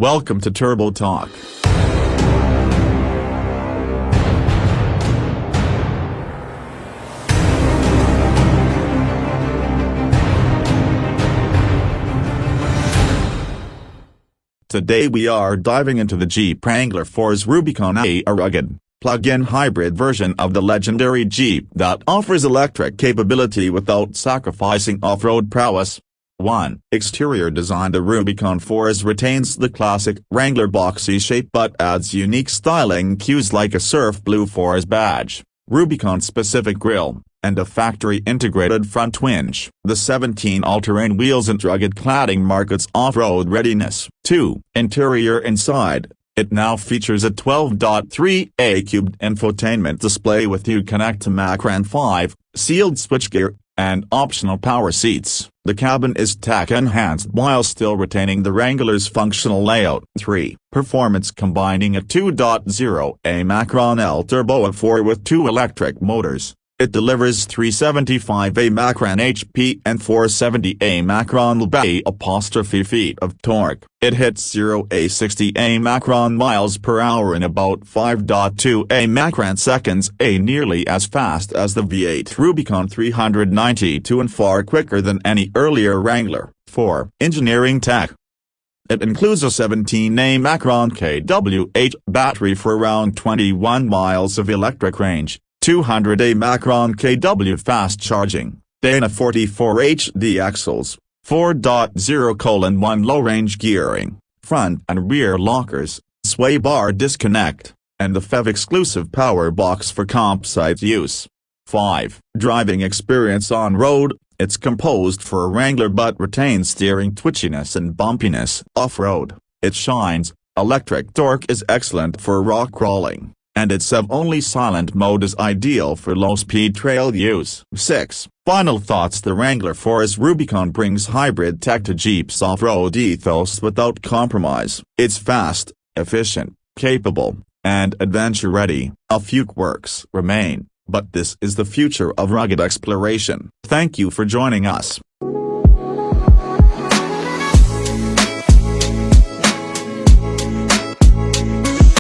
Welcome to Turbo Talk. Today we are diving into the Jeep Wrangler 4xe Rubicon, a rugged, plug-in hybrid version of the legendary Jeep that offers electric capability without sacrificing off-road prowess. 1. Exterior design. The Rubicon 4xe retains the classic Wrangler boxy shape but adds unique styling cues like a surf blue 4xe badge, Rubicon-specific grille, and a factory-integrated front winch. The 17 all-terrain wheels and rugged cladding mark its off-road readiness. 2. Interior. Inside, it now features a 12.3-inch cubed infotainment display with Uconnect to Wrangler 5, sealed switchgear, and optional power seats. The cabin is tech-enhanced while still retaining the Wrangler's functional layout. 3. Performance. Combining a 2.0-inch Macron L turbo F4 with 2 electric motors, it delivers 375 Macron HP and 470 Macron feet of torque. It hits 0-60 Macron miles per hour in about 5.2 Macron seconds, nearly as fast as the V8 Rubicon 392 and far quicker than any earlier Wrangler. 4. Engineering tech. It includes a 17 Macron kWh battery for around 21 miles of electric range, 200 Macron kW fast charging, Dana 44 HD axles, 4.0:1 low-range gearing, front and rear lockers, sway bar disconnect, and the FEV-exclusive power box for campsite use. 5. Driving experience. On road, it's composed for a Wrangler but retains steering twitchiness and bumpiness. Off-road, it shines. Electric torque is excellent for rock crawling, and its EV-only silent mode is ideal for low-speed trail use. 6. Final thoughts. The Wrangler 4xe Rubicon brings hybrid tech to Jeep's off-road ethos without compromise. It's fast, efficient, capable, and adventure-ready. A few quirks remain, but this is the future of rugged exploration. Thank you for joining us.